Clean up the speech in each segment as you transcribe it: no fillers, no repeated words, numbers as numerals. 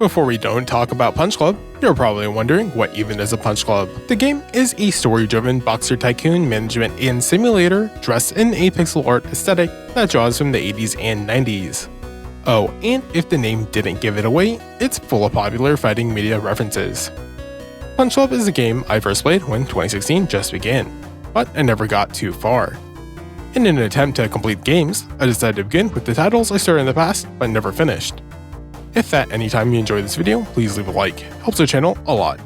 Before we don't talk about Punch Club, you're probably wondering what even is a Punch Club. The game is a story-driven boxer tycoon management and simulator dressed in a pixel art aesthetic that draws from the 80s and 90s. Oh, and if the name didn't give it away, it's full of popular fighting media references. Punch Club is a game I first played when 2016 just began, but I never got too far. In an attempt to complete games, I decided to begin with the titles I started in the past but never finished. If at any time you enjoyed this video, please leave a like, it helps the channel a lot.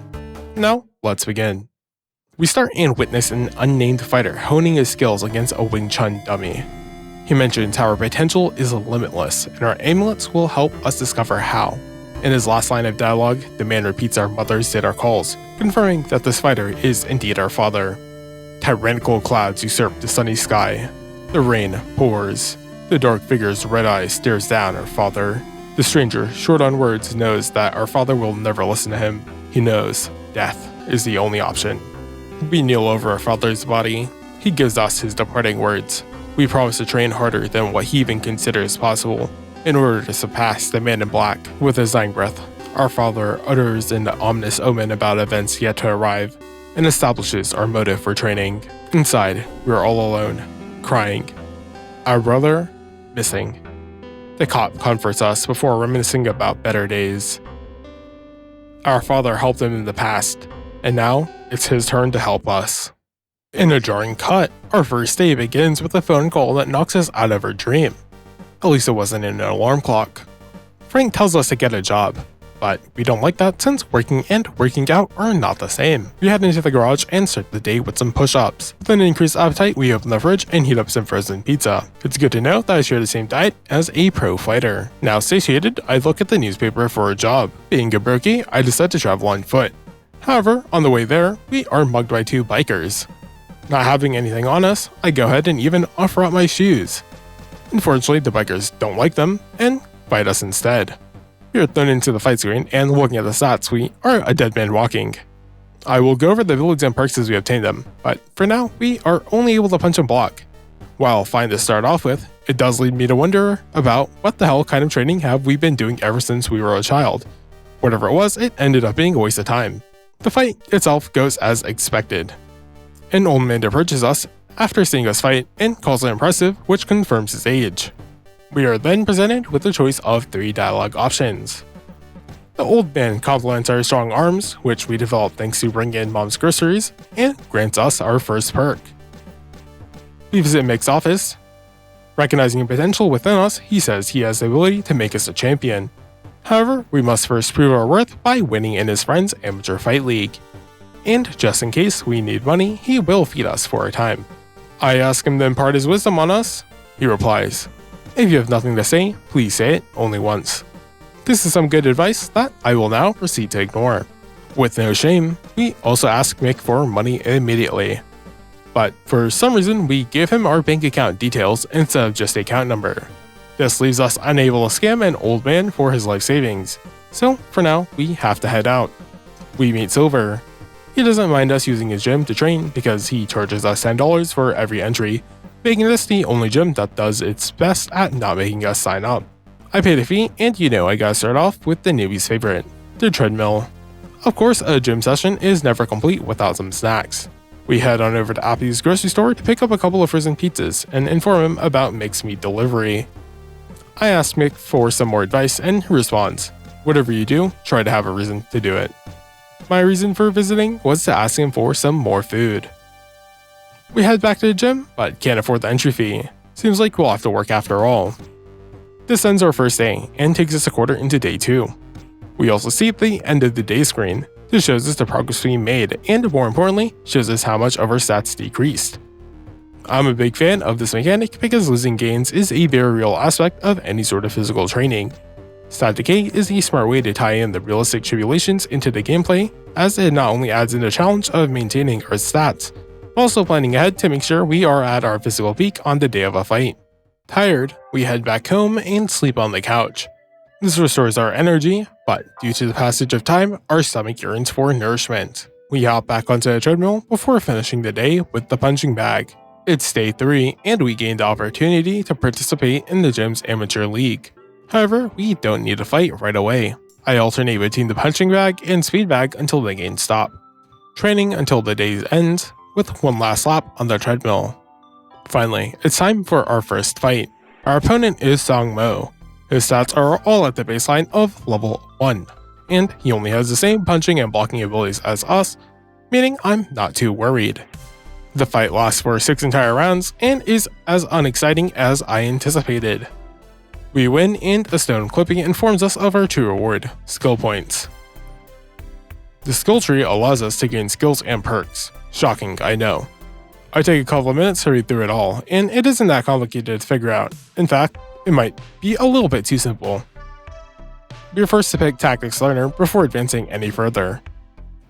Now, let's begin. We start and witness an unnamed fighter honing his skills against a Wing Chun dummy. He mentions how our potential is limitless, and our amulets will help us discover how. In his last line of dialogue, the man repeats our mothers did our calls, confirming that this fighter is indeed our father. Tyrannical clouds usurp the sunny sky. The rain pours. The dark figure's red eye stares down our father. The stranger, short on words, knows that our father will never listen to him. He knows death is the only option. We kneel over our father's body. He gives us his departing words. We promise to train harder than what he even considers possible, in order to surpass the man in black. With his dying breath, our father utters an ominous omen about events yet to arrive, and establishes our motive for training. Inside, we are all alone, crying. Our brother, missing. The cop comforts us before reminiscing about better days. Our father helped him in the past, and now it's his turn to help us. In a jarring cut, our first day begins with a phone call that knocks us out of our dream. At least it wasn't an alarm clock. Frank tells us to get a job, but we don't like that since working and working out are not the same. We head into the garage and start the day with some push-ups. With an increased appetite, we open the fridge and heat up some frozen pizza. It's good to know that I share the same diet as a pro fighter. Now satiated, I look at the newspaper for a job. Being a brokey, I decide to travel on foot. However, on the way there, we are mugged by two bikers. Not having anything on us, I go ahead and even offer up my shoes. Unfortunately, the bikers don't like them and fight us instead. We are thrown into the fight screen, and looking at the stats, we are a dead man walking. I will go over the builds and perks as we obtain them, but for now, we are only able to punch and block. While fine to start off with, it does lead me to wonder about what the hell kind of training have we been doing ever since we were a child. Whatever it was, it ended up being a waste of time. The fight itself goes as expected. An old man approaches us after seeing us fight and calls it impressive, which confirms his age. We are then presented with a choice of 3 dialogue options. The old man compliments our strong arms, which we developed thanks to bringing in mom's groceries, and grants us our first perk. We visit Mick's office. Recognizing potential within us, he says he has the ability to make us a champion. However, we must first prove our worth by winning in his friend's amateur fight league. And just in case we need money, he will feed us for a time. I ask him to impart his wisdom on us. He replies, "If you have nothing to say, please say it only once." This is some good advice that I will now proceed to ignore. With no shame, we also ask Mick for money immediately. But for some reason, we give him our bank account details instead of just the account number. This leaves us unable to scam an old man for his life savings. So for now, we have to head out. We meet Silver. He doesn't mind us using his gym to train because he charges us $10 for every entry, making this the only gym that does its best at not making us sign up. I pay the fee, and you know I gotta start off with the newbie's favorite, the treadmill. Of course, a gym session is never complete without some snacks. We head on over to Appy's grocery store to pick up a couple of frozen pizzas and inform him about Mick's meat delivery. I ask Mick for some more advice, and he responds, "Whatever you do, try to have a reason to do it." My reason for visiting was to ask him for some more food. We head back to the gym, but can't afford the entry fee. Seems like we'll have to work after all. This ends our first day, and takes us a quarter into day 2. We also see the end of the day screen. This shows us the progress we made, and more importantly, shows us how much of our stats decreased. I'm a big fan of this mechanic because losing gains is a very real aspect of any sort of physical training. Stat decay is a smart way to tie in the realistic tribulations into the gameplay, as it not only adds in the challenge of maintaining our stats, but also planning ahead to make sure we are at our physical peak on the day of a fight. Tired, we head back home and sleep on the couch. This restores our energy, but due to the passage of time, our stomach yearns for nourishment. We hop back onto the treadmill before finishing the day with the punching bag. It's day 3, and we gained the opportunity to participate in the gym's amateur league. However, we don't need to fight right away. I alternate between the punching bag and speed bag until the gains stop, training until the day ends with one last lap on the treadmill. Finally, it's time for our first fight. Our opponent is Song Mo. His stats are all at the baseline of level 1, and he only has the same punching and blocking abilities as us, meaning I'm not too worried. The fight lasts for 6 entire rounds and is as unexciting as I anticipated. We win, and a stone clipping informs us of our true reward, skill points. The skill tree allows us to gain skills and perks. Shocking, I know. I take a couple of minutes to read through it all, and it isn't that complicated to figure out. In fact, it might be a little bit too simple. You're forced to pick Tactics Learner before advancing any further.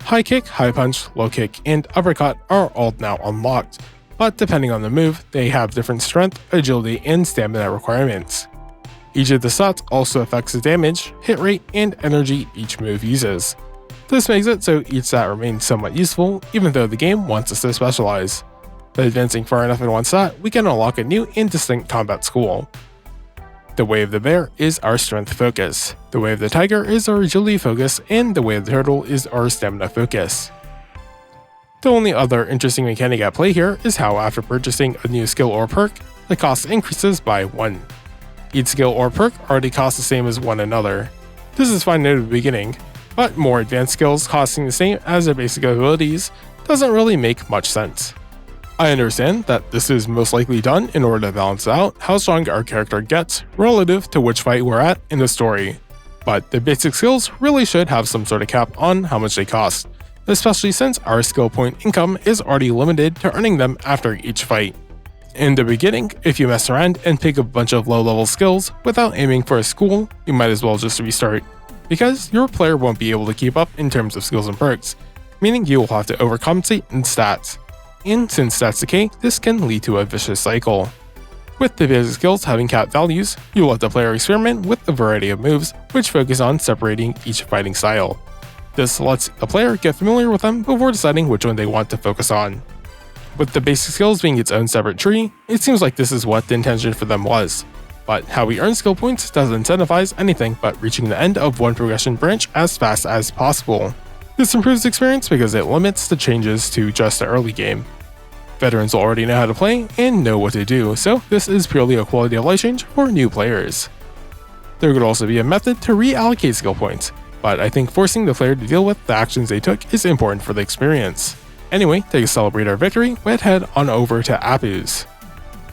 High kick, high punch, low kick, and uppercut are all now unlocked, but depending on the move, they have different strength, agility, and stamina requirements. Each of the stats also affects the damage, hit rate, and energy each move uses. This makes it so each stat remains somewhat useful, even though the game wants us to specialize. By advancing far enough in one stat, we can unlock a new and distinct combat school. The Way of the Bear is our strength focus, the Way of the Tiger is our agility focus, and the Way of the Turtle is our stamina focus. The only other interesting mechanic at play here is how after purchasing a new skill or perk, the cost increases by 1. Each skill or perk already costs the same as one another. This is fine at the beginning, but more advanced skills costing the same as their basic abilities doesn't really make much sense. I understand that this is most likely done in order to balance out how strong our character gets relative to which fight we're at in the story, but the basic skills really should have some sort of cap on how much they cost, especially since our skill point income is already limited to earning them after each fight. In the beginning, if you mess around and pick a bunch of low-level skills without aiming for a school, you might as well just restart, because your player won't be able to keep up in terms of skills and perks, meaning you will have to overcompensate in stats. And since stats decay, this can lead to a vicious cycle. With the basic skills having capped values, you let the player experiment with a variety of moves, which focus on separating each fighting style. This lets the player get familiar with them before deciding which one they want to focus on. With the basic skills being its own separate tree, it seems like this is what the intention for them was. But how we earn skill points doesn't incentivize anything but reaching the end of one progression branch as fast as possible. This improves experience because it limits the changes to just the early game. Veterans will already know how to play and know what to do, so this is purely a quality of life change for new players. There could also be a method to reallocate skill points, but I think forcing the player to deal with the actions they took is important for the experience. Anyway, to celebrate our victory, we'd head on over to Apu's.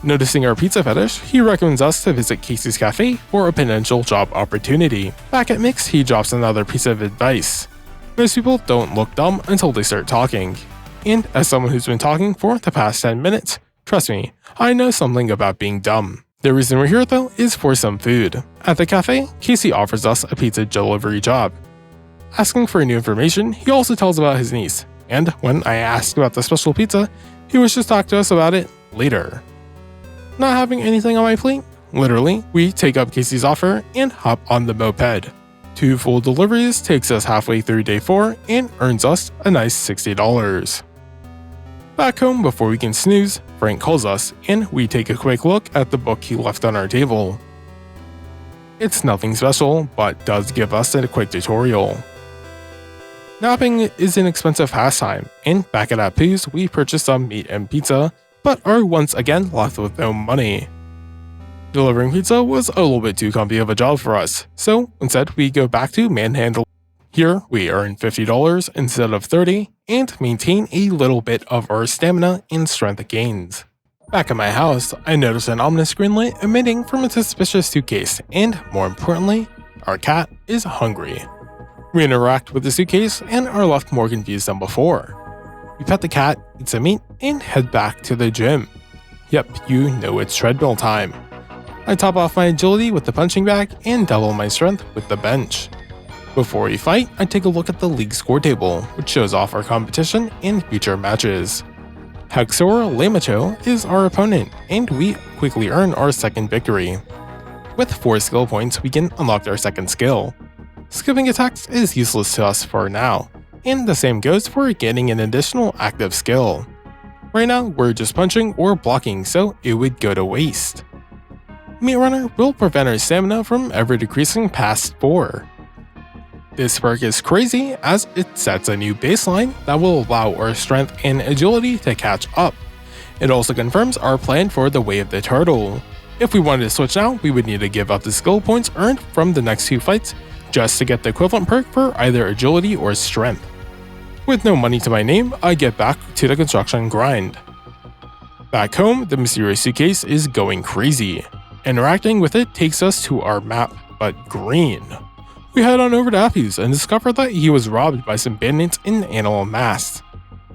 Noticing our pizza fetish, he recommends us to visit Casey's Cafe for a potential job opportunity. Back at Mix, he drops another piece of advice. Most people don't look dumb until they start talking. And as someone who's been talking for the past 10 minutes, trust me, I know something about being dumb. The reason we're here though is for some food. At the cafe, Casey offers us a pizza delivery job. Asking for new information, he also tells about his niece, and when I asked about the special pizza, he wishes to talk to us about it later. Not having anything on my plate? Literally, we take up Casey's offer and hop on the moped. 2 full deliveries takes us halfway through day 4 and earns us a nice $60. Back home before we can snooze, Frank calls us, and we take a quick look at the book he left on our table. It's nothing special, but does give us a quick tutorial. Napping is an expensive pastime, and back at Apu's we purchased some meat and pizza, but are once again left with no money. Delivering pizza was a little bit too comfy of a job for us, so instead we go back to manhandle. Here we earn $50 instead of $30 and maintain a little bit of our stamina and strength gains. Back at my house, I notice an ominous green light emitting from a suspicious suitcase, and more importantly, our cat is hungry. We interact with the suitcase and are left more confused than before. We pet the cat, eat some meat, and head back to the gym. Yep, you know it's treadmill time. I top off my agility with the punching bag and double my strength with the bench. Before we fight, I take a look at the league score table, which shows off our competition and future matches. Haxor Lamacho is our opponent, and we quickly earn our second victory. With 4 skill points, we can unlock our second skill. Skipping attacks is useless to us for now, and the same goes for getting an additional active skill. Right now, we're just punching or blocking, so it would go to waste. Meat Runner will prevent our stamina from ever decreasing past 4. This perk is crazy as it sets a new baseline that will allow our strength and agility to catch up. It also confirms our plan for the Way of the Turtle. If we wanted to switch now, we would need to give up the skill points earned from the next 2 fights just to get the equivalent perk for either agility or strength. With no money to my name, I get back to the construction grind. Back home, the mysterious suitcase is going crazy. Interacting with it takes us to our map, but green. We head on over to Appy's and discover that he was robbed by some bandits in animal masks.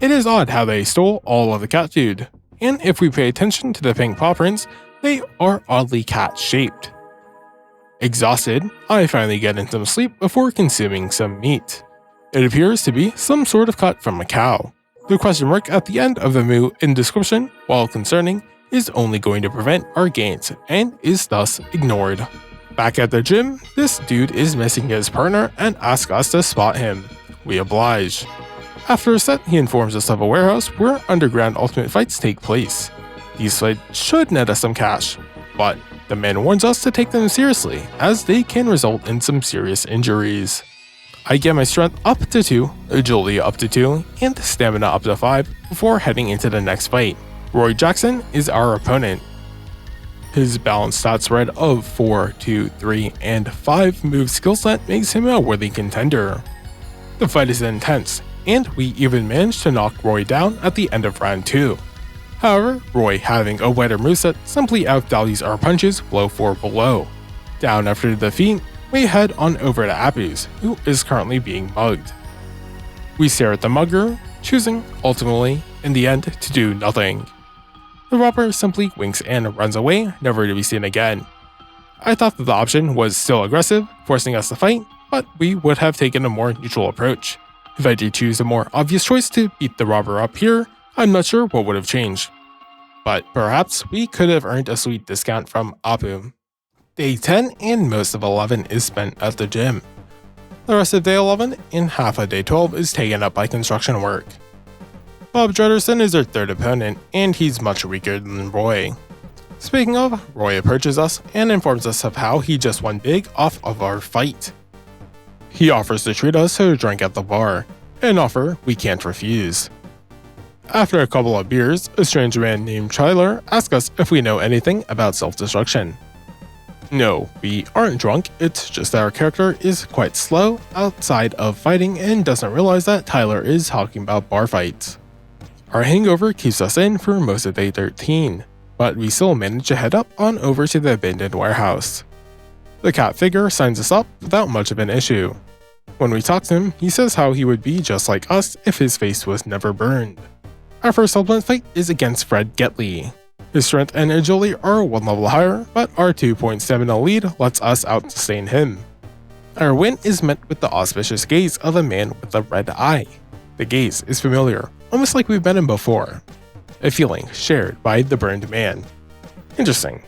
It is odd how they stole all of the cat food, and if we pay attention to the pink paw prints, they are oddly cat-shaped. Exhausted, I finally get in some sleep before consuming some meat. It appears to be some sort of cut from a cow. The question mark at the end of the moo in description, while concerning, is only going to prevent our gains and is thus ignored. Back at the gym, this dude is missing his partner and asks us to spot him. We oblige. After a set, he informs us of a warehouse where underground ultimate fights take place. These fights should net us some cash, but the man warns us to take them seriously as they can result in some serious injuries. I get my strength up to 2, agility up to 2, and stamina up to 5 before heading into the next fight. Roy Jackson is our opponent. His balanced stat spread of 4, 2, 3, and 5 move skill set makes him a worthy contender. The fight is intense, and we even managed to knock Roy down at the end of round 2. However, Roy, having a better moveset, simply outvalues our punches blow for blow. Down after the defeat, we head on over to Appy's, who is currently being mugged. We stare at the mugger, choosing, ultimately, in the end, to do nothing. The robber simply winks and runs away, never to be seen again. I thought that the option was still aggressive, forcing us to fight, but we would have taken a more neutral approach. If I did choose a more obvious choice to beat the robber up here, I'm not sure what would have changed. But perhaps we could have earned a sweet discount from Apu. Day 10 and most of 11 is spent at the gym. The rest of day 11 and half of day 12 is taken up by construction work. Bob Judderson is our third opponent, and he's much weaker than Roy. Speaking of, Roy approaches us and informs us of how he just won big off of our fight. He offers to treat us to a drink at the bar, an offer we can't refuse. After a couple of beers, a strange man named Tyler asks us if we know anything about self-destruction. No, we aren't drunk, it's just that our character is quite slow outside of fighting and doesn't realize that Tyler is talking about bar fights. Our hangover keeps us in for most of day 13, but we still manage to head up on over to the abandoned warehouse. The cat figure signs us up without much of an issue. When we talk to him, he says how he would be just like us if his face was never burned. Our first ultimate fight is against Fred Getley. His strength and agility are 1 level higher, but our 2-point stamina lead lets us out-sustain him. Our win is met with the auspicious gaze of a man with a red eye. The gaze is familiar, almost like we've met him before. A feeling shared by the burned man. Interesting.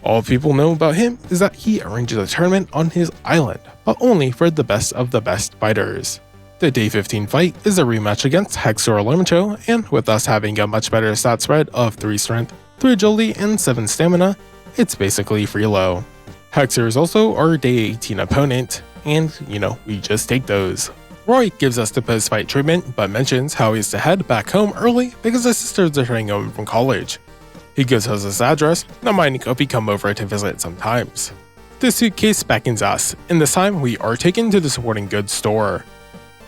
All people know about him is that he arranges a tournament on his island, but only for the best of the best fighters. The day 15 fight is a rematch against Hector Lomicho, and with us having a much better stat spread of 3 strength, 3 agility, and 7 stamina, it's basically free low. Hector is also our day 18 opponent, and we just take those. Roy gives us the post-fight treatment, but mentions how he's to head back home early because his sisters are returning home from college. He gives us his address, not minding if we come over to visit sometimes. The suitcase beckons us, and this time we are taken to the sporting goods store.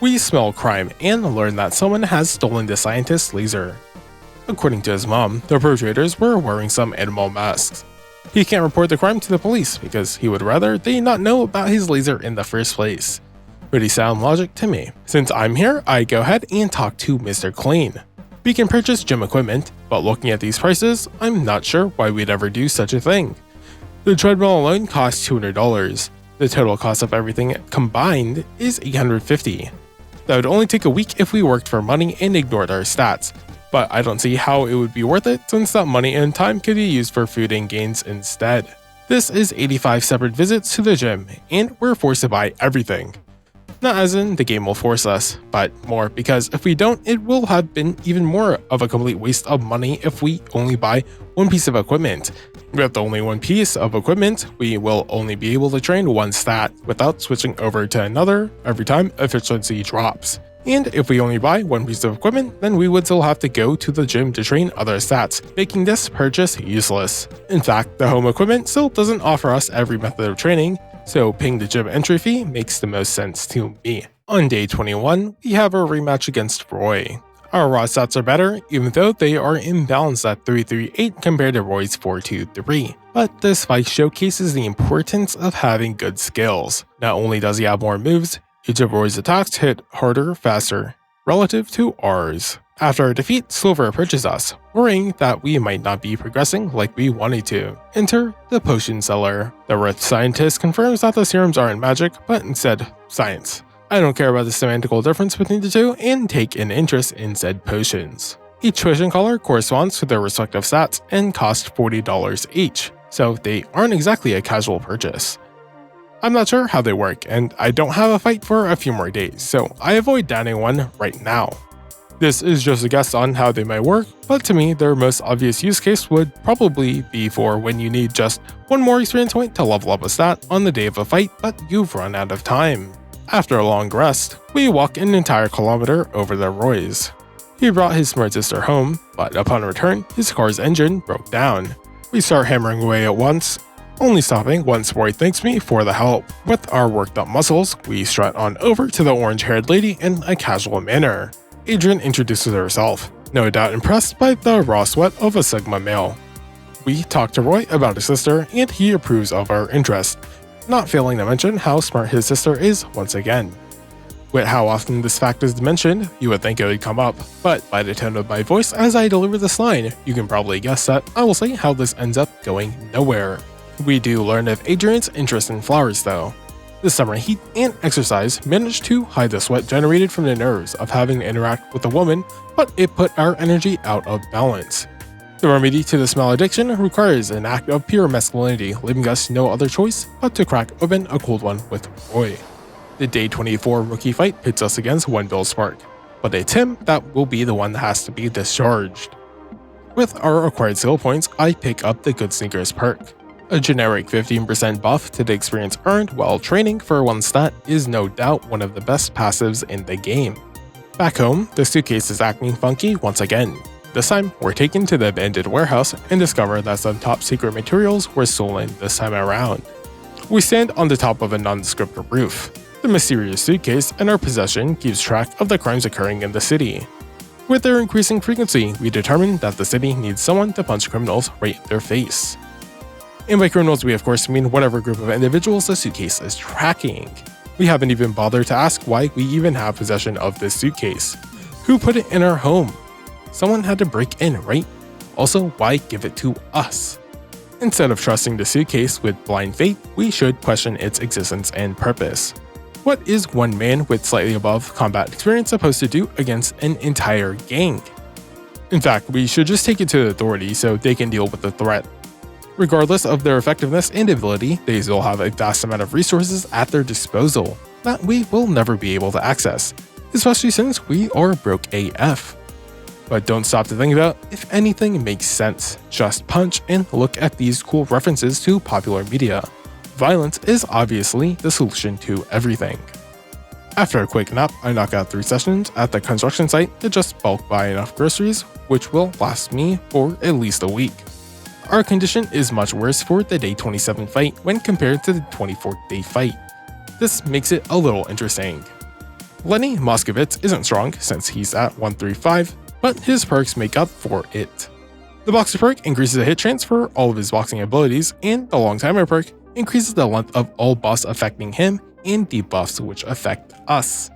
We smell crime and learn that someone has stolen the scientist's laser. According to his mom, the perpetrators were wearing some animal masks. He can't report the crime to the police because he would rather they not know about his laser in the first place. Pretty sound logic to me. Since I'm here, I go ahead and talk to Mr. Clean. We can purchase gym equipment, but looking at these prices, I'm not sure why we'd ever do such a thing. The treadmill alone costs $200. The total cost of everything combined is $850. That would only take a week if we worked for money and ignored our stats, but I don't see how it would be worth it since that money and time could be used for food and gains instead. This is 85 separate visits to the gym, and we're forced to buy everything. Not as in the game will force us, but more because if we don't, it will have been even more of a complete waste of money if we only buy one piece of equipment. With only one piece of equipment, we will only be able to train one stat without switching over to another every time efficiency drops. And if we only buy one piece of equipment, then we would still have to go to the gym to train other stats, making this purchase useless. In fact, the home equipment still doesn't offer us every method of training, so paying the gym entry fee makes the most sense to me. On day 21, we have a rematch against Roy. Our raw stats are better, even though they are imbalanced at 338 compared to Roy's 423. But this fight showcases the importance of having good skills. Not only does he have more moves, each of Roy's attacks hit harder faster, relative to ours. After our defeat, Silver approaches us, worrying that we might not be progressing like we wanted to. Enter the potion seller. The Rift scientist confirms that the serums aren't magic, but instead science. I don't care about the semantical difference between the two and take an interest in said potions. Each potion color corresponds to their respective stats and cost $40 each, so they aren't exactly a casual purchase. I'm not sure how they work, and I don't have a fight for a few more days, so I avoid downing one right now. This is just a guess on how they might work, but to me their most obvious use case would probably be for when you need just one more experience point to level up a stat on the day of a fight, but you've run out of time. After a long rest, we walk an entire kilometer over the Roy's. He brought his smart sister home, but upon return, his car's engine broke down. We start hammering away at once, only stopping once Roy thanks me for the help. With our worked up muscles, we strut on over to the orange-haired lady in a casual manner. Adrian introduces herself, no doubt impressed by the raw sweat of a Sigma male. We talk to Roy about his sister, and he approves of our interest, not failing to mention how smart his sister is once again. With how often this fact is mentioned, you would think it would come up, but by the tone of my voice as I deliver this line, you can probably guess that I will say how this ends up going nowhere. We do learn of Adrian's interest in flowers though. The summer heat and exercise managed to hide the sweat generated from the nerves of having to interact with a woman, but it put our energy out of balance. The remedy to the smell addiction requires an act of pure masculinity, leaving us no other choice but to crack open a cold one with Roy. The day 24 rookie fight pits us against one Bill Spark, but it's him that will be the one that has to be discharged. With our acquired skill points, I pick up the Good Sneakers perk. A generic 15% buff to the experience earned while training for one stat is no doubt one of the best passives in the game. Back home, the suitcase is acting funky once again. This time, we're taken to the abandoned warehouse and discover that some top secret materials were stolen this time around. We stand on the top of a nondescript roof. The mysterious suitcase in our possession keeps track of the crimes occurring in the city. With their increasing frequency, we determine that the city needs someone to punch criminals right in their face. And by criminals, we of course mean whatever group of individuals the suitcase is tracking. We haven't even bothered to ask why we even have possession of this suitcase. Who put it in our home? Someone had to break in, right? Also, why give it to us? Instead of trusting the suitcase with blind faith, we should question its existence and purpose. What is one man with slightly above combat experience supposed to do against an entire gang? In fact, we should just take it to the authorities so they can deal with the threat. Regardless of their effectiveness and ability, they still have a vast amount of resources at their disposal that we will never be able to access, especially since we are broke AF. But don't stop to think about if anything makes sense. Just punch and look at these cool references to popular media. Violence is obviously the solution to everything. After a quick nap, I knock out 3 sessions at the construction site to just bulk buy enough groceries, which will last me for at least a week. Our condition is much worse for the day 27 fight when compared to the 24th day fight. This makes it a little interesting. Lenny Moskovitz isn't strong since he's at 135, but his perks make up for it. The Boxer perk increases the hit chance for all of his boxing abilities, and the Long Timer perk increases the length of all buffs affecting him and debuffs which affect us.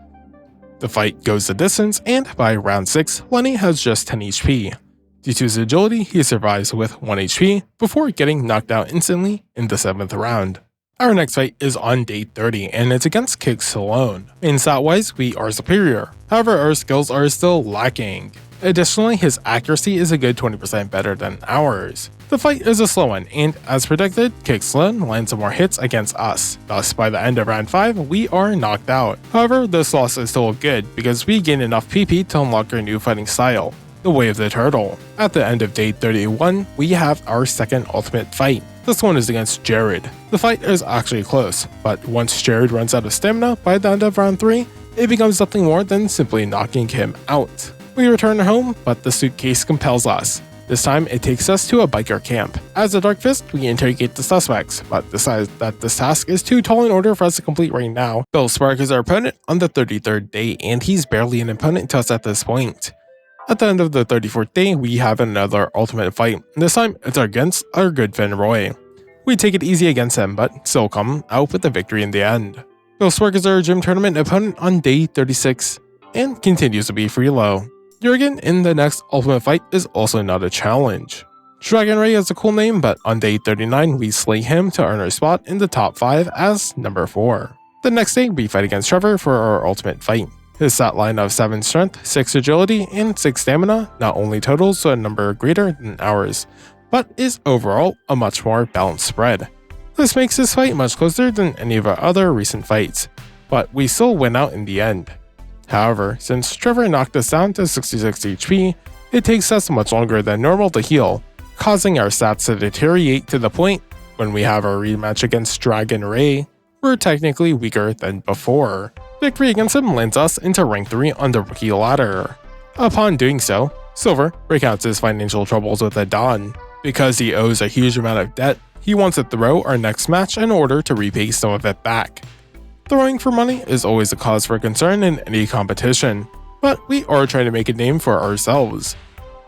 The fight goes the distance, and by round 6, Lenny has just 10 HP. Due to his agility, he survives with 1 HP before getting knocked out instantly in the 7th round. Our next fight is on day 30, and it's against Kick Stallone. In stat-wise, we are superior, however our skills are still lacking. Additionally, his accuracy is a good 20% better than ours. The fight is a slow one, and as predicted, Kick Stallone lands some more hits against us. Thus, by the end of round 5, we are knocked out. However, this loss is still good because we gain enough PP to unlock our new fighting style, the Way of the Turtle. At the end of day 31, we have our second ultimate fight. This one is against Jared. The fight is actually close, but once Jared runs out of stamina by the end of round 3, it becomes nothing more than simply knocking him out. We return home, but the suitcase compels us. This time, it takes us to a biker camp. As a Dark Fist, we interrogate the suspects, but decide that this task is too tall in order for us to complete right now. Bill Spark is our opponent on the 33rd day, and he's barely an opponent to us at this point. At the end of the 34th day, we have another ultimate fight. This time, it's against our good friend Roy. We take it easy against him, but still come out with a victory in the end. Bill Spark is our gym tournament opponent on day 36, and continues to be free low. Jurgen in the next ultimate fight is also not a challenge. Dragon Ray is a cool name, but on day 39 we slay him to earn our spot in the top 5 as number 4. The next day we fight against Trevor for our ultimate fight. His stat line of 7 strength, 6 agility, and 6 stamina not only totals to a number greater than ours, but is overall a much more balanced spread. This makes this fight much closer than any of our other recent fights, but we still win out in the end. However, since Trevor knocked us down to 66 HP, it takes us much longer than normal to heal, causing our stats to deteriorate to the point when we have our rematch against Dragon Ray, we're technically weaker than before. Victory against him lands us into rank 3 on the rookie ladder. Upon doing so, Silver recounts his financial troubles with Adon. Because he owes a huge amount of debt, he wants to throw our next match in order to repay some of it back. Throwing for money is always a cause for concern in any competition, but we are trying to make a name for ourselves.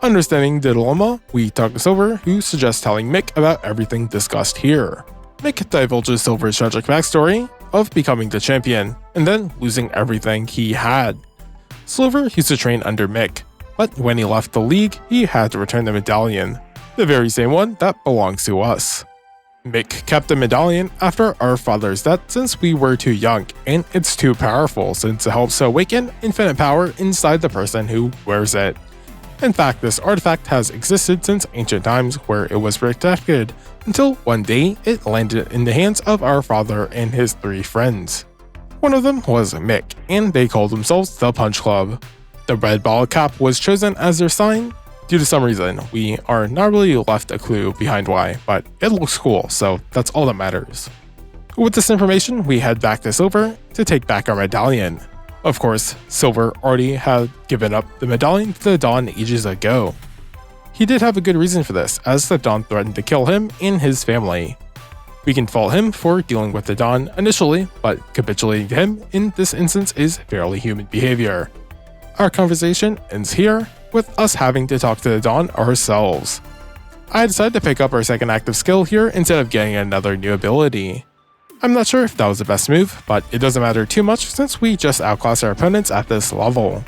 Understanding the dilemma, we talk to Silver, who suggests telling Mick about everything discussed here. Mick divulges Silver's tragic backstory of becoming the champion, and then losing everything he had. Silver used to train under Mick, but when he left the league, he had to return the medallion, the very same one that belongs to us. Mick kept the medallion after our father's death since we were too young, and it's too powerful since it helps to awaken infinite power inside the person who wears it. In fact, this artifact has existed since ancient times where it was protected, until one day it landed in the hands of our father and his 3 friends. One of them was Mick, and they called themselves the Punch Club. The red ball cap was chosen as their sign. Due to some reason, we are not really left a clue behind why, but it looks cool, so that's all that matters. With this information, we head back to Silver to take back our medallion. Of course, Silver already had given up the medallion to the Dawn ages ago. He did have a good reason for this, as the Dawn threatened to kill him and his family. We can fault him for dealing with the Dawn initially, but capitulating to him in this instance is fairly human behavior. Our conversation ends here, with us having to talk to the Dawn ourselves. I decided to pick up our second active skill here instead of getting another new ability. I'm not sure if that was the best move, but it doesn't matter too much since we just outclass our opponents at this level.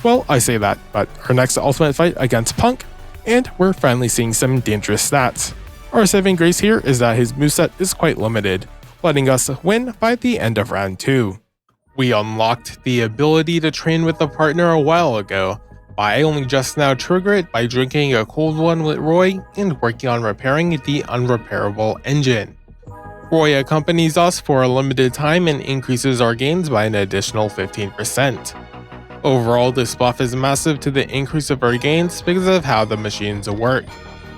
Well, I say that, but our next ultimate fight against Punk, and we're finally seeing some dangerous stats. Our saving grace here is that his moveset is quite limited, letting us win by the end of round 2. We unlocked the ability to train with a partner a while ago, but I only just now trigger it by drinking a cold one with Roy and working on repairing the unrepairable engine. Roy accompanies us for a limited time and increases our gains by an additional 15%. Overall, this buff is massive to the increase of our gains because of how the machines work.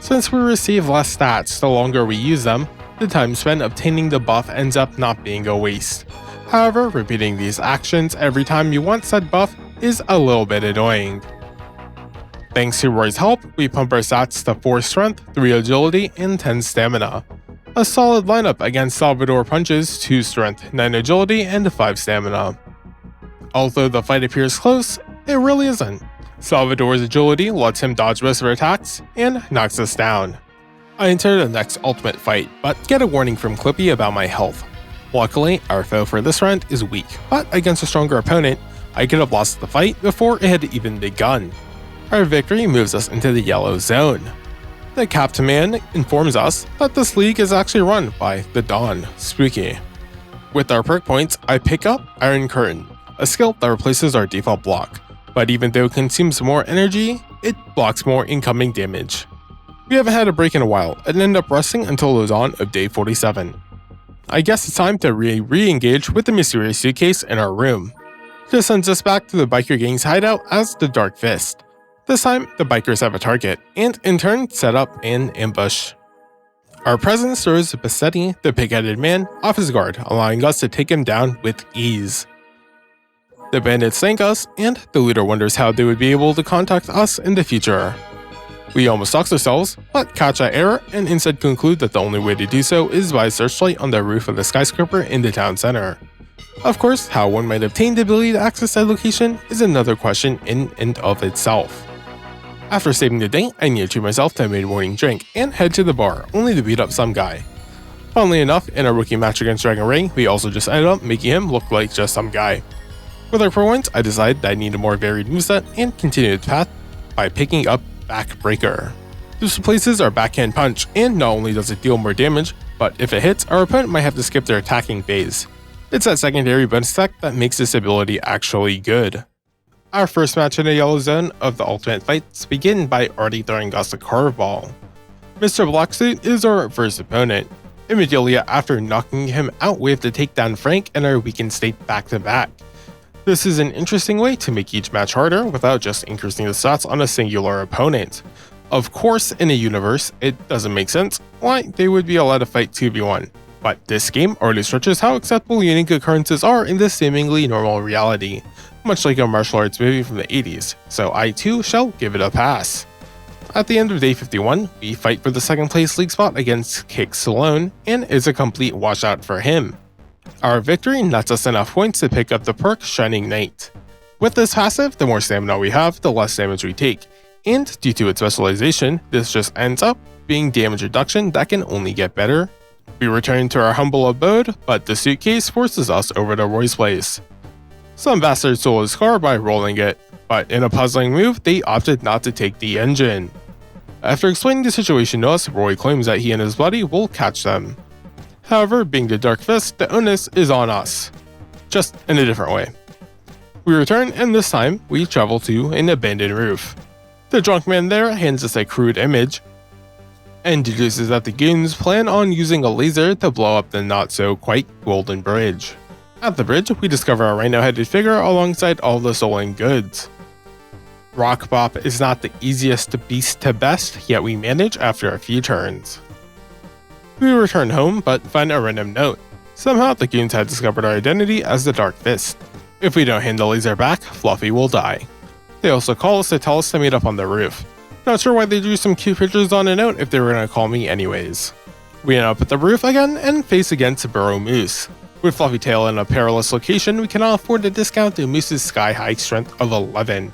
Since we receive less stats the longer we use them, the time spent obtaining the buff ends up not being a waste. However, repeating these actions every time you want said buff is a little bit annoying. Thanks to Roy's help, we pump our stats to 4 strength, 3 agility, and 10 stamina. A solid lineup against Salvador Punch's 2 strength, 9 agility, and 5 stamina. Although the fight appears close, it really isn't. Salvador's agility lets him dodge most of our attacks and knocks us down. I enter the next ultimate fight, but get a warning from Clippy about my health. Luckily, our foe for this round is weak, but against a stronger opponent, I could have lost the fight before it had even begun. Our victory moves us into the yellow zone. The Captain Man informs us that this league is actually run by the Dawn. Spooky. With our perk points, I pick up Iron Curtain, a skill that replaces our default block, but even though it consumes more energy, it blocks more incoming damage. We haven't had a break in a while and end up resting until the dawn of day 47. I guess it's time to re-engage with the mysterious suitcase in our room. This sends us back to the biker gang's hideout as the Dark Fist. This time, the bikers have a target, and in turn set up an ambush. Our presence throws Bassetti, the pig-headed man, off his guard, allowing us to take him down with ease. The bandits thank us, and the leader wonders how they would be able to contact us in the future. We almost dox ourselves, but catch that error and instead conclude that the only way to do so is by a searchlight on the roof of the skyscraper in the town center. Of course, how one might obtain the ability to access that location is another question in and of itself. After saving the day, I need to treat myself to a mid-morning drink and head to the bar, only to beat up some guy. Funnily enough, in our rookie match against Dragon Ray, we also just ended up making him look like just some guy. With our points, I decided that I need a more varied moveset and continued the path by picking up Backbreaker. This replaces our backhand punch, and not only does it deal more damage, but if it hits, our opponent might have to skip their attacking phase. It's that secondary bonus attack that makes this ability actually good. Our first match in the yellow zone of the ultimate fights begin by already throwing us a curveball. Mr. Blacksuit is our first opponent. Immediately after knocking him out, we have to take down Frank and our weakened state back to back. This is an interesting way to make each match harder without just increasing the stats on a singular opponent. Of course, in a universe, it doesn't make sense why they would be allowed to fight 2v1, but this game already stretches how acceptable unique occurrences are in this seemingly normal reality, much like a martial arts movie from the 80s, so I too shall give it a pass. At the end of day 51, we fight for the second place league spot against Kick Stallone, and it's a complete washout for him. Our victory nets us enough points to pick up the perk Shining Knight. With this passive, the more stamina we have, the less damage we take, and due to its specialization, this just ends up being damage reduction that can only get better. We return to our humble abode, but the suitcase forces us over to Roy's place. Some bastard stole his car by rolling it, but in a puzzling move, they opted not to take the engine. After explaining the situation to us, Roy claims that he and his buddy will catch them. However, being the Dark Fist, the onus is on us, just in a different way. We return, and this time, we travel to an abandoned roof. The drunk man there hands us a crude image, and deduces that the goons plan on using a laser to blow up the not-so-quite golden bridge. At the bridge, we discover a rhino-headed figure alongside all the stolen goods. Rock Bop is not the easiest beast to best, yet we manage after a few turns. We return home, but find a random note. Somehow, the goons had discovered our identity as the Dark Fist. If we don't hand the laser back, Fluffy will die. They also call us to tell us to meet up on the roof. Not sure why they drew some cute pictures on a note if they were gonna call me anyways. We end up at the roof again and face against Burrow Moose. With Fluffy Tail in a perilous location, we cannot afford to discount the Moose's sky-high strength of 11.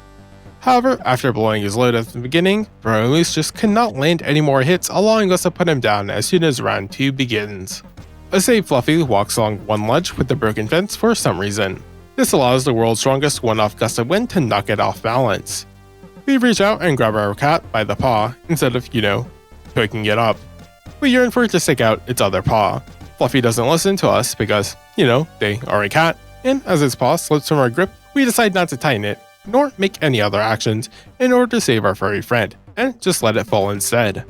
However, after blowing his load at the beginning, Burrow Moose just could not land any more hits, allowing us to put him down as soon as round 2 begins. A saved Fluffy walks along one ledge with the broken fence for some reason. This allows the world's strongest one-off gust of wind to knock it off balance. We reach out and grab our cat by the paw, instead of, picking it up. We yearn for it to stick out its other paw. Fluffy doesn't listen to us because, they are a cat, and as its paw slips from our grip, we decide not to tighten it, nor make any other actions, in order to save our furry friend, and just let it fall instead.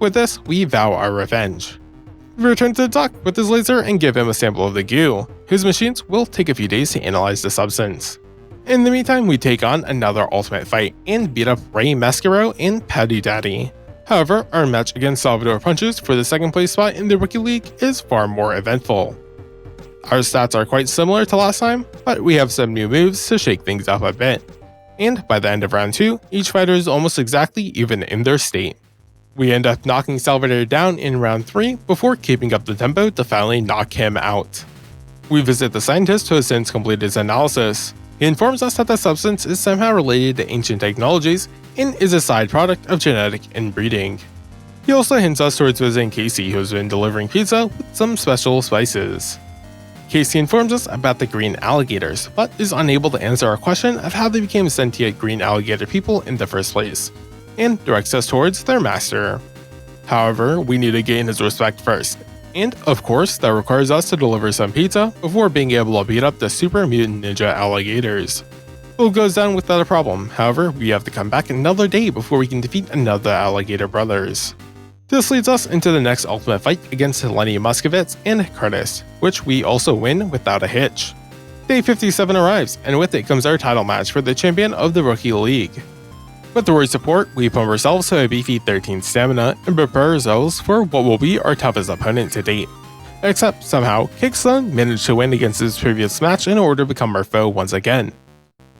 With this, we vow our revenge. We return to the dock with his laser and give him a sample of the goo. His machines will take a few days to analyze the substance. In the meantime, we take on another ultimate fight and beat up Ray Mascaro and Patty Daddy. However, our match against Salvador Punches for the second place spot in the Rookie League is far more eventful. Our stats are quite similar to last time, but we have some new moves to shake things up a bit. And by the end of round 2, each fighter is almost exactly even in their state. We end up knocking Salvador down in round 3 before keeping up the tempo to finally knock him out. We visit the scientist who has since completed his analysis. He informs us that the substance is somehow related to ancient technologies and is a side product of genetic inbreeding. He also hints us towards visiting Casey, who has been delivering pizza with some special spices. Casey informs us about the green alligators, but is unable to answer our question of how they became sentient green alligator people in the first place, and directs us towards their master. However, we need to gain his respect first, and of course that requires us to deliver some pizza before being able to beat up the super mutant ninja alligators. Will goes down without a problem, however we have to come back another day before we can defeat another alligator brothers. This leads us into the next ultimate fight against Lenny Muskovitz and Curtis, which we also win without a hitch. Day 57 arrives, and with it comes our title match for the champion of the Rookie League. With the right support, we pump ourselves to a beefy 13 stamina and prepare ourselves for what will be our toughest opponent to date. Except somehow, Kickstone managed to win against his previous match in order to become our foe once again.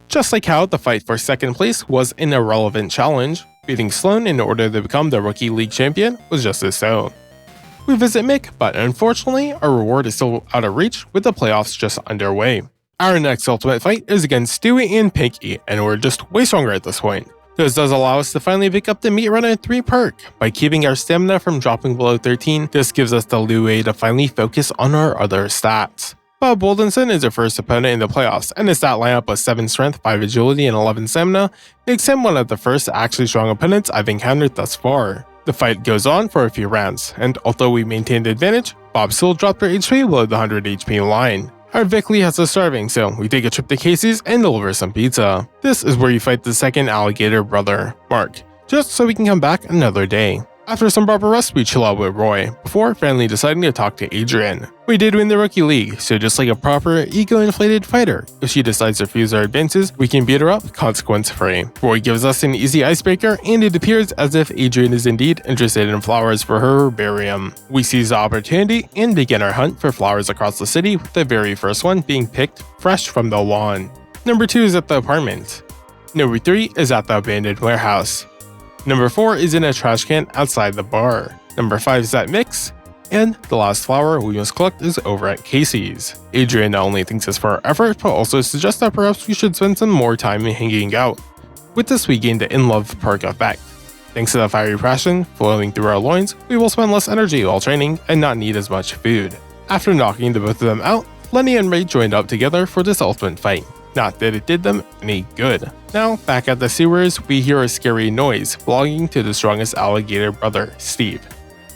Just like how the fight for second place was an irrelevant challenge, beating Sloan in order to become the Rookie League champion was just as so. We visit Mick, but unfortunately, our reward is still out of reach with the playoffs just underway. Our next ultimate fight is against Stewie and Pinky, and we're just way stronger at this point. This does allow us to finally pick up the Meat Runner 3 perk. By keeping our stamina from dropping below 13, this gives us the leeway to finally focus on our other stats. Bob Boldenson is our first opponent in the playoffs, and his stat lineup of 7 strength, 5 agility, and 11 stamina makes him one of the first actually strong opponents I've encountered thus far. The fight goes on for a few rounds, and although we maintained advantage, Bob still dropped her HP below the 100 HP line. Our Vickley has us starving, so we take a trip to Casey's and deliver some pizza. This is where you fight the second alligator brother, Mark, just so we can come back another day. After some proper rest, we chill out with Roy, before finally deciding to talk to Adrian. We did win the Rookie League, so just like a proper ego-inflated fighter, if she decides to refuse our advances, we can beat her up consequence-free. Roy gives us an easy icebreaker, and it appears as if Adrian is indeed interested in flowers for her herbarium. We seize the opportunity and begin our hunt for flowers across the city, with the very first one being picked fresh from the lawn. Number 2 is at the apartment. Number 3 is at the abandoned warehouse. Number 4 is in a trash can outside the bar. Number 5 is at Mix. And the last flower we must collect is over at Casey's. Adrian not only thanks us for our effort, but also suggests that perhaps we should spend some more time hanging out. With this, we gain the In Love perk effect. Thanks to the fiery passion flowing through our loins, we will spend less energy while training and not need as much food. After knocking the both of them out, Lenny and Ray joined up together for this ultimate fight. Not that it did them any good. Now, back at the sewers, we hear a scary noise belonging to the strongest alligator brother, Steve.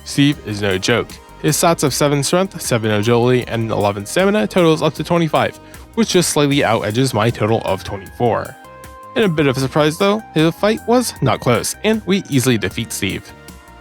Steve is no joke. His stats of 7 strength, 7 agility, and 11 stamina totals up to 25, which just slightly out-edges my total of 24. In a bit of a surprise though, his fight was not close, and we easily defeat Steve.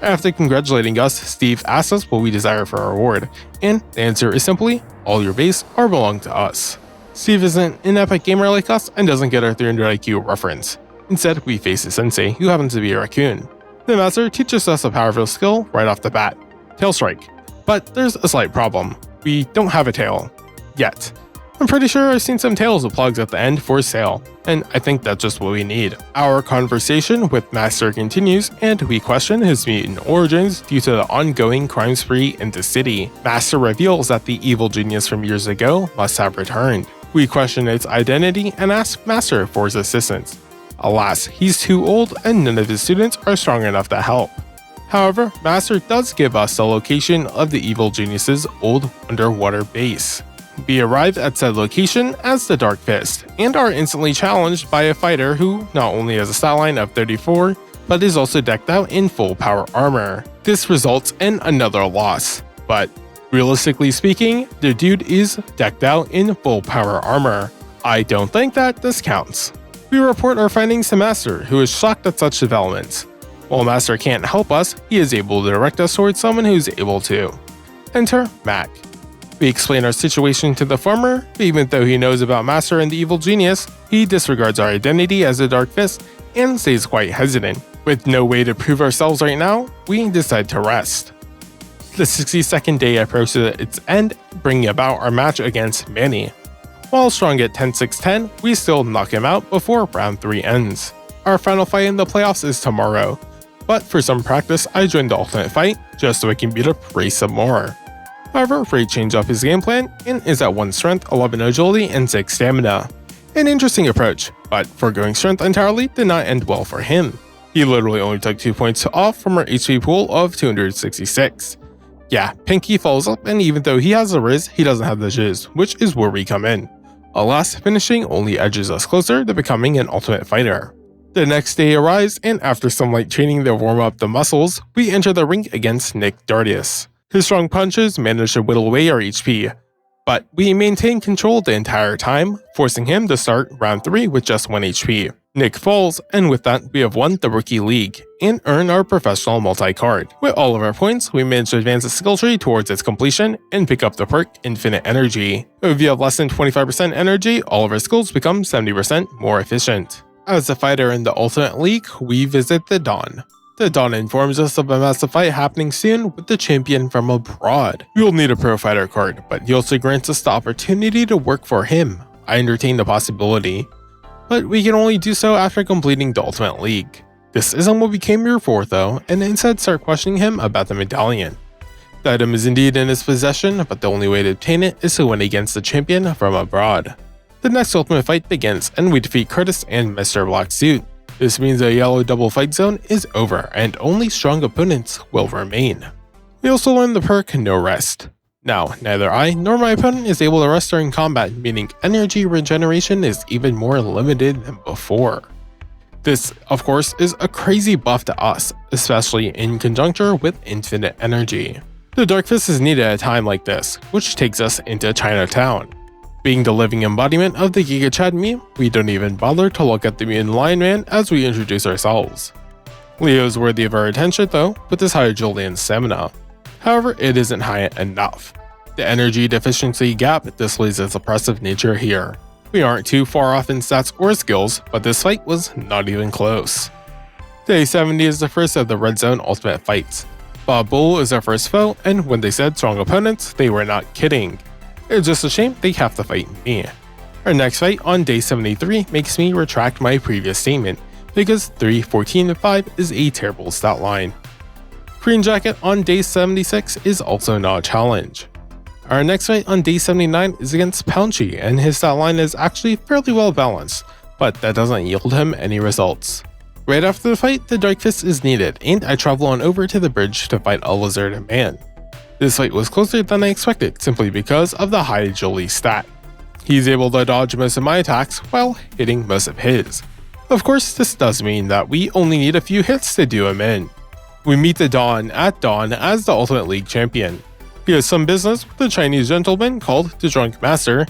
After congratulating us, Steve asks us what we desire for our reward, and the answer is simply, all your base are belong to us. Steve isn't an epic gamer like us and doesn't get our 300 IQ reference. Instead, we face a sensei who happens to be a raccoon. The master teaches us a powerful skill right off the bat, Tail Strike. But there's a slight problem. We don't have a tail. Yet. I'm pretty sure I've seen some tails with plugs at the end for sale, and I think that's just what we need. Our conversation with Master continues, and we question his mutant origins due to the ongoing crime spree in the city. Master reveals that the evil genius from years ago must have returned. We question its identity and ask Master for his assistance. Alas, he's too old and none of his students are strong enough to help. However, Master does give us the location of the evil genius's old underwater base. We arrive at said location as the Dark Fist, and are instantly challenged by a fighter who not only has a stat line of 34, but is also decked out in full power armor. This results in another loss, but realistically speaking, the dude is decked out in full power armor. I don't think that this counts. We report our findings to Master, who is shocked at such developments. While Master can't help us, he is able to direct us towards someone who's able to. Enter Mac. We explain our situation to the farmer, but even though he knows about Master and the evil genius, he disregards our identity as a Dark Fist and stays quite hesitant. With no way to prove ourselves right now, we decide to rest. The 62nd day approaches its end, bringing about our match against Manny. While strong at 10-6-10, we still knock him out before round 3 ends. Our final fight in the playoffs is tomorrow, but for some practice I joined the ultimate fight just so I can beat up Ray some more. However, Ray changed up his game plan and is at 1 strength, 11 agility, and 6 stamina. An interesting approach, but foregoing strength entirely did not end well for him. He literally only took 2 points off from our HP pool of 266. Yeah, Pinky follows up, and even though he has the Riz, he doesn't have the Jizz, which is where we come in. Alas, finishing only edges us closer to becoming an ultimate fighter. The next day arrives, and after some light training to warm up the muscles, we enter the ring against Nick Dardius. His strong punches manage to whittle away our HP, but we maintain control the entire time, forcing him to start round 3 with just 1 HP. Nick falls, and with that we have won the Rookie League, and earn our professional multi-card. With all of our points, we manage to advance the skill tree towards its completion, and pick up the perk Infinite Energy. If you have less than 25% energy, all of our skills become 70% more efficient. As a fighter in the Ultimate League, we visit the Dawn. The Dawn informs us of a massive fight happening soon with the champion from abroad. You'll need a pro fighter card, but he also grants us the opportunity to work for him. I entertain the possibility, but we can only do so after completing the Ultimate League. This isn't what we came here for though, and instead start questioning him about the medallion. The item is indeed in his possession, but the only way to obtain it is to win against the champion from abroad. The next ultimate fight begins, and we defeat Curtis and Mr. Black Suit. This means the yellow double fight zone is over, and only strong opponents will remain. We also learn the perk No Rest. Now, neither I nor my opponent is able to rest during combat, meaning energy regeneration is even more limited than before. This, of course, is a crazy buff to us, especially in conjuncture with infinite energy. The Dark Fist is needed at a time like this, which takes us into Chinatown. Being the living embodiment of the Giga Chad meme, we don't even bother to look at the mutant lion man as we introduce ourselves. Leo is worthy of our attention though, with his high agility and stamina. However, it isn't high enough. The energy deficiency gap displays its oppressive nature here. We aren't too far off in stats or skills, but this fight was not even close. Day 70 is the first of the Red Zone Ultimate fights. Bob Bull is our first foe, and when they said strong opponents, they were not kidding. It's just a shame they have to fight me. Our next fight on day 73 makes me retract my previous statement, because 3, 14, and 5 is a terrible stat line. Green Jacket on day 76 is also not a challenge. Our next fight on day 79 is against Pounchy, and his stat line is actually fairly well balanced, but that doesn't yield him any results. Right after the fight, the Dark Fist is needed, and I travel on over to the bridge to fight a lizard man. This fight was closer than I expected, simply because of the high agility stat. He's able to dodge most of my attacks while hitting most of his. Of course, this does mean that we only need a few hits to do him in. We meet the Dawn at dawn as the Ultimate League champion. He has some business with a Chinese gentleman called the Drunk Master,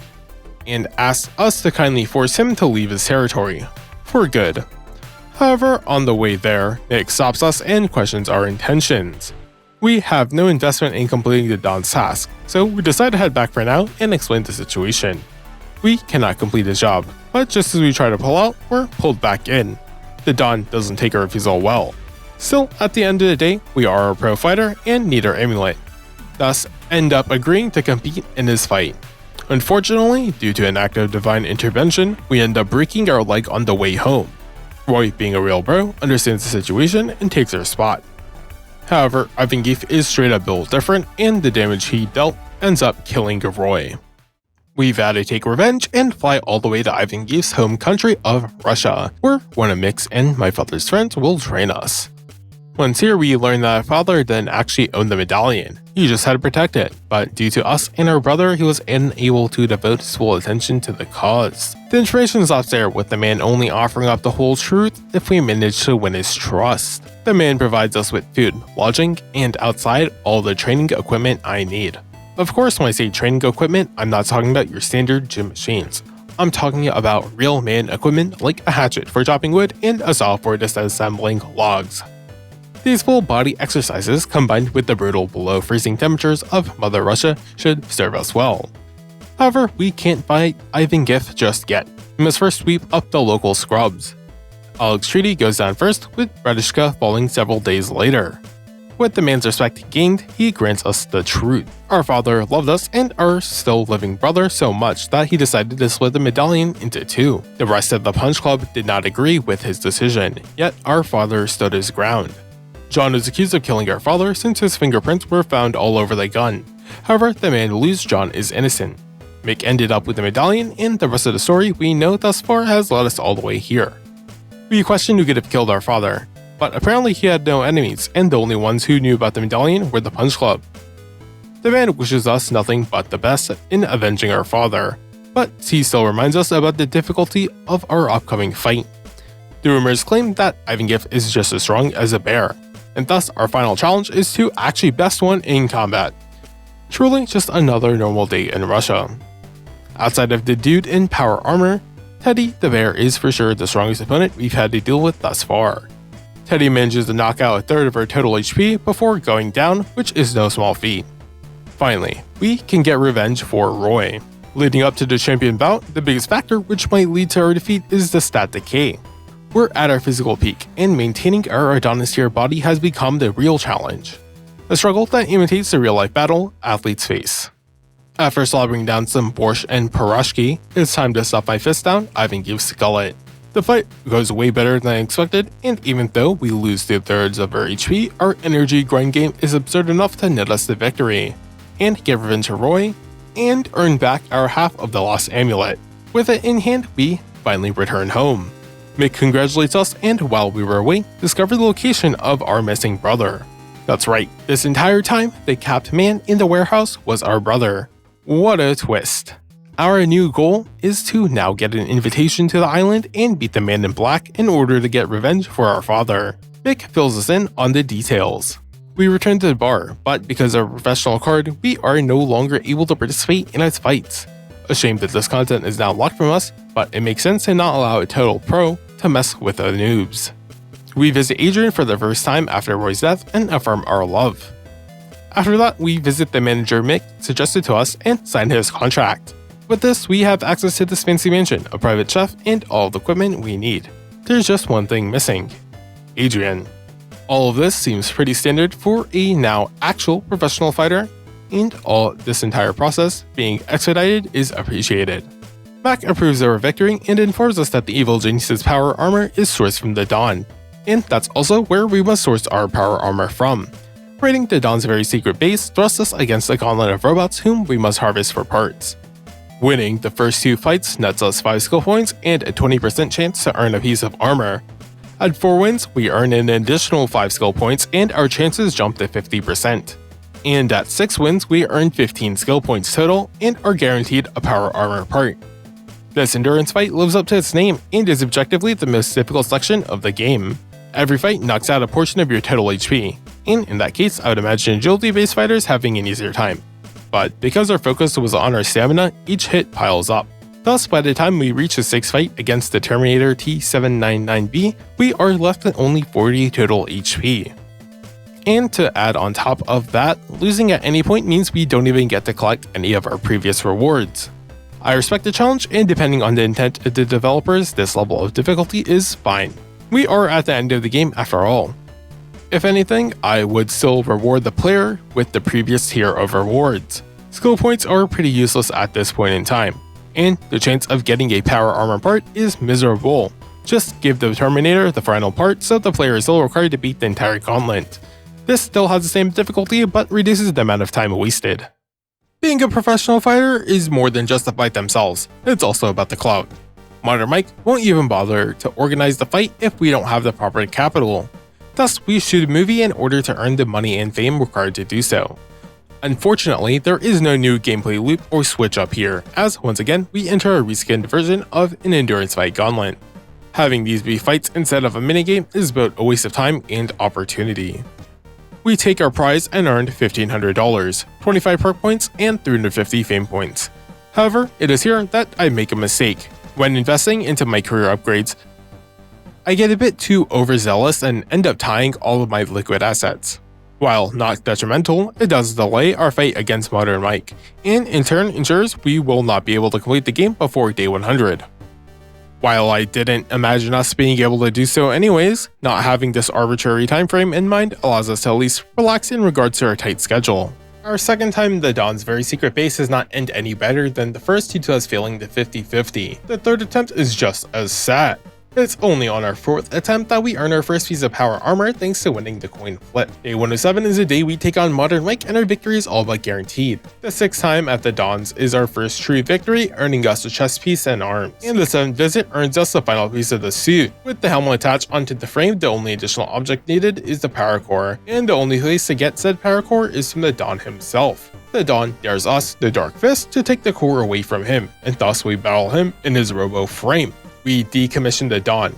and asks us to kindly force him to leave his territory, for good. However, on the way there, Nick stops us and questions our intentions. We have no investment in completing the Dawn's task, so we decide to head back for now and explain the situation. We cannot complete the job, but just as we try to pull out, we're pulled back in. The Dawn doesn't take our refusal well. Still, at the end of the day, we are a pro fighter and need our amulet, thus end up agreeing to compete in this fight. Unfortunately, due to an act of divine intervention, we end up breaking our leg on the way home. Roy, being a real bro, understands the situation and takes our spot. However, Ivan Geef is straight up built different, and the damage he dealt ends up killing Roy. We've had to take revenge and fly all the way to Ivan Geef's home country of Russia, where one of Mick's and my father's friends will train us. Once here, we learn that our father didn't actually own the medallion, he just had to protect it, but due to us and our brother, he was unable to devote his full attention to the cause. The information stops there, with the man only offering up the whole truth if we manage to win his trust. The man provides us with food, lodging, and outside all the training equipment I need. Of course, when I say training equipment, I'm not talking about your standard gym machines. I'm talking about real man equipment like a hatchet for chopping wood and a saw for disassembling logs. These full body exercises, combined with the brutal below freezing temperatures of Mother Russia, should serve us well. However, we can't fight Ivan Geef just yet. We must first sweep up the local scrubs. Alex Treaty goes down first, with Bradishka falling several days later. With the man's respect gained, he grants us the truth. Our father loved us and our still living brother so much that he decided to split the medallion into two. The rest of the Punch Club did not agree with his decision, yet our father stood his ground. John is accused of killing our father since his fingerprints were found all over the gun. However, the man believes John is innocent. Mick ended up with the medallion, and the rest of the story we know thus far has led us all the way here. We question who could have killed our father, but apparently he had no enemies, and the only ones who knew about the medallion were the Punch Club. The man wishes us nothing but the best in avenging our father, but he still reminds us about the difficulty of our upcoming fight. The rumors claim that Ivan Geef is just as strong as a bear, and thus our final challenge is to actually best one in combat. Truly just another normal day in Russia. Outside of the dude in power armor, Teddy the bear is for sure the strongest opponent we've had to deal with thus far. Teddy manages to knock out a third of our total HP before going down, which is no small feat. Finally, we can get revenge for Roy. Leading up to the champion bout, the biggest factor which might lead to our defeat is the stat decay. We're at our physical peak, and maintaining our Adonis tier body has become the real challenge. A struggle that imitates the real-life battle athletes face. After slobbering down some borscht and pierogi, it's time to stuff my fist down Ivan Gibbs' gullet. The fight goes way better than I expected, and even though we lose 2/3 of our HP, our energy grind game is absurd enough to net us the victory, and get revenge to Roy, and earn back our half of the lost amulet. With it in hand, we finally return home. Mick congratulates us, and while we were away, discover the location of our missing brother. That's right, this entire time, the capped man in the warehouse was our brother. What a twist. Our new goal is to now get an invitation to the island and beat the man in black in order to get revenge for our father. Mick fills us in on the details. We return to the bar, but because of a professional card, we are no longer able to participate in its fights. A shame that this content is now locked from us, but it makes sense to not allow a total pro to mess with the noobs. We visit Adrian for the first time after Roy's death and affirm our love. After that, we visit the manager Mick suggested to us and sign his contract. With this, we have access to this fancy mansion, a private chef, and all the equipment we need. There's just one thing missing: Adrian. All of this seems pretty standard for a now actual professional fighter, and all this entire process being expedited is appreciated. Mac approves our victory and informs us that the evil genius's power armor is sourced from the Dawn, and that's also where we must source our power armor from. Raiding the Dawn's very secret base thrusts us against a gauntlet of robots whom we must harvest for parts. Winning the first 2 fights nets us 5 skill points and a 20% chance to earn a piece of armor. At 4 wins, we earn an additional 5 skill points and our chances jump to 50%. And at 6 wins, we earn 15 skill points total and are guaranteed a power armor part. This endurance fight lives up to its name and is objectively the most difficult section of the game. Every fight knocks out a portion of your total HP, and in that case I would imagine agility-based fighters having an easier time. But because our focus was on our stamina, each hit piles up. Thus, by the time we reach the 6th fight against the Terminator T799B, we are left with only 40 total HP. And to add on top of that, losing at any point means we don't even get to collect any of our previous rewards. I respect the challenge, and depending on the intent of the developers, this level of difficulty is fine. We are at the end of the game after all. If anything, I would still reward the player with the previous tier of rewards. Skill points are pretty useless at this point in time, and the chance of getting a power armor part is miserable. Just give the Terminator the final part so the player is still required to beat the entire gauntlet. This still has the same difficulty but reduces the amount of time wasted. Being a professional fighter is more than just the fight themselves, it's also about the clout. Modern Mike won't even bother to organize the fight if we don't have the proper capital. Thus, we shoot a movie in order to earn the money and fame required to do so. Unfortunately, there is no new gameplay loop or switch up here, as once again we enter a reskinned version of an endurance fight gauntlet. Having these be fights instead of a minigame is both a waste of time and opportunity. We take our prize and earned $1,500, 25 perk points, and 350 fame points. However, it is here that I make a mistake. When investing into my career upgrades, I get a bit too overzealous and end up tying all of my liquid assets. While not detrimental, it does delay our fight against Modern Mike, and in turn ensures we will not be able to complete the game before day 100. While I didn't imagine us being able to do so anyways, not having this arbitrary time frame in mind allows us to at least relax in regards to our tight schedule. Our second time in the Dawn's very secret base does not end any better than the first due to us failing the 50-50. The third attempt is just as sad. It's only on our 4th attempt that we earn our first piece of power armor thanks to winning the coin flip. Day 107 is the day we take on Modern Mike and our victory is all but guaranteed. The 6th time at the Dawns is our first true victory, earning us a chest piece and arms. And the 7th visit earns us the final piece of the suit. With the helmet attached onto the frame, the only additional object needed is the power core, and the only place to get said power core is from the Dawn himself. The Dawn dares us, the Dark Fist, to take the core away from him, and thus we battle him in his robo frame. We decommission the Dawn.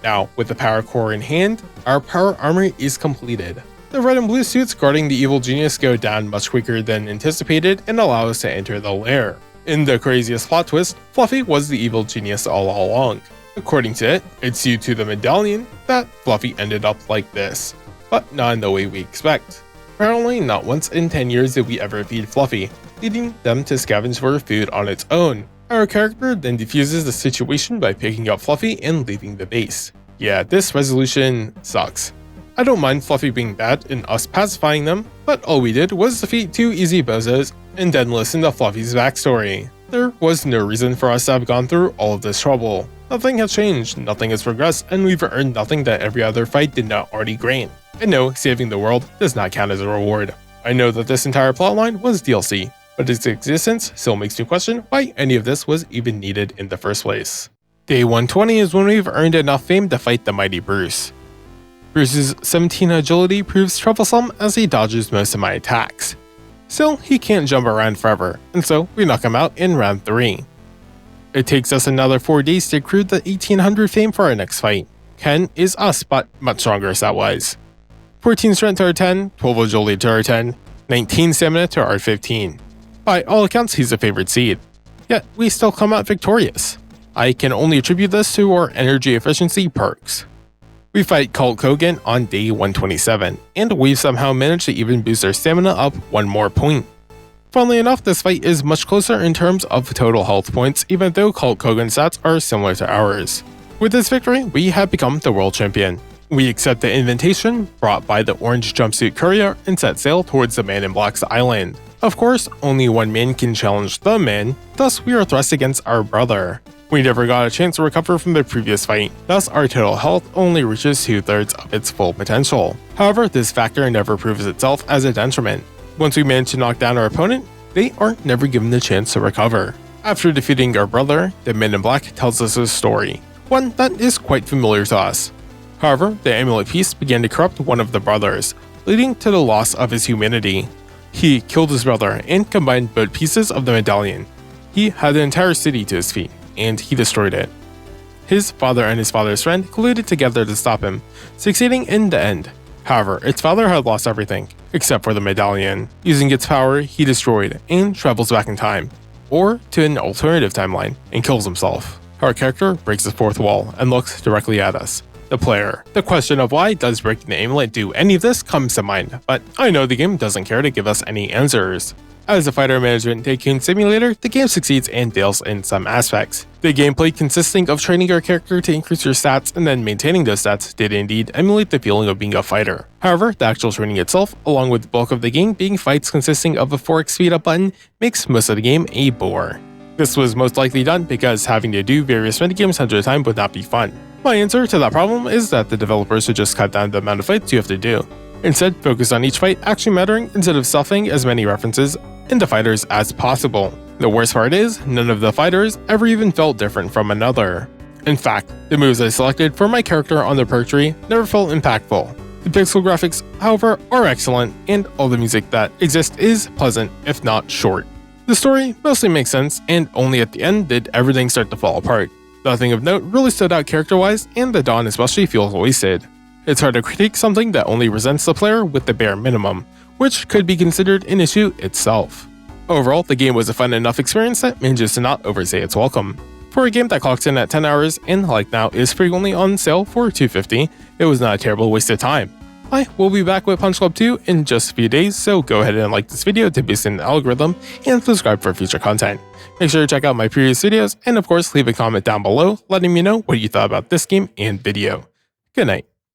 Now, with the power core in hand, our power armor is completed. The red and blue suits guarding the evil genius go down much quicker than anticipated and allow us to enter the lair. In the craziest plot twist, Fluffy was the evil genius all along. According to it, it's due to the medallion that Fluffy ended up like this, but not in the way we expect. Apparently, not once in 10 years did we ever feed Fluffy, leading them to scavenge for food on its own. Our character then defuses the situation by picking up Fluffy and leaving the base. Yeah, this resolution sucks. I don't mind Fluffy being bad and us pacifying them, but all we did was defeat 2 easy bozos and then listen to Fluffy's backstory. There was no reason for us to have gone through all of this trouble. Nothing has changed, nothing has progressed, and we've earned nothing that every other fight did not already grant. And no, saving the world does not count as a reward. I know that this entire plotline was DLC, but its existence still makes me question why any of this was even needed in the first place. Day 120 is when we've earned enough fame to fight the mighty Bruce. Bruce's 17 agility proves troublesome as he dodges most of my attacks. Still, he can't jump around forever, and so we knock him out in round 3. It takes us another 4 days to accrue the 1800 fame for our next fight. Ken is us, but much stronger stat-wise. 14 strength to our 10, 12 agility to our 10, 19 stamina to our 15. By all accounts, he's a favorite seed. Yet, we still come out victorious. I can only attribute this to our energy efficiency perks. We fight Hulk Hogan on day 127, and we've somehow managed to even boost our stamina up 1 more point. Funnily enough, this fight is much closer in terms of total health points, even though Hulk Hogan's stats are similar to ours. With this victory, we have become the world champion. We accept the invitation brought by the orange jumpsuit courier and set sail towards the Man in Black's island. Of course, only one man can challenge the man, thus we are thrust against our brother. We never got a chance to recover from the previous fight, thus our total health only reaches 2/3 of its full potential. However, this factor never proves itself as a detriment. Once we manage to knock down our opponent, they are never given the chance to recover. After defeating our brother, the Man in Black tells us a story, one that is quite familiar to us. However, the amulet piece began to corrupt one of the brothers, leading to the loss of his humanity. He killed his brother and combined both pieces of the medallion. He had the entire city to his feet, and he destroyed it. His father and his father's friend colluded together to stop him, succeeding in the end. However, its father had lost everything, except for the medallion. Using its power, he destroyed and travels back in time, or to an alternative timeline, and kills himself. Our character breaks the 4th wall and looks directly at us, the player. The question of why does breaking the amulet do any of this comes to mind, but I know the game doesn't care to give us any answers. As a fighter management tycoon simulator, the game succeeds and fails in some aspects. The gameplay consisting of training your character to increase your stats and then maintaining those stats did indeed emulate the feeling of being a fighter. However, the actual training itself, along with the bulk of the game being fights consisting of a 4x speed up button, makes most of the game a bore. This was most likely done because having to do various minigames hundreds of times would not be fun. My answer to that problem is that the developers should just cut down the amount of fights you have to do. Instead, focus on each fight actually mattering instead of stuffing as many references into fighters as possible. The worst part is, none of the fighters ever even felt different from another. In fact, the moves I selected for my character on the perk tree never felt impactful. The pixel graphics, however, are excellent, and all the music that exists is pleasant, if not short. The story mostly makes sense, and only at the end did everything start to fall apart. Nothing of note really stood out character-wise, and the dawn especially feels wasted. It's hard to critique something that only resents the player with the bare minimum, which could be considered an issue itself. Overall, the game was a fun enough experience that manages to not overstay its welcome. For a game that clocks in at 10 hours and like now is frequently on sale for $250, it was not a terrible waste of time. I will be back with Punch Club 2 in just a few days, so go ahead and like this video to boost in the algorithm and subscribe for future content. Make sure to check out my previous videos and of course leave a comment down below letting me know what you thought about this game and video. Good night.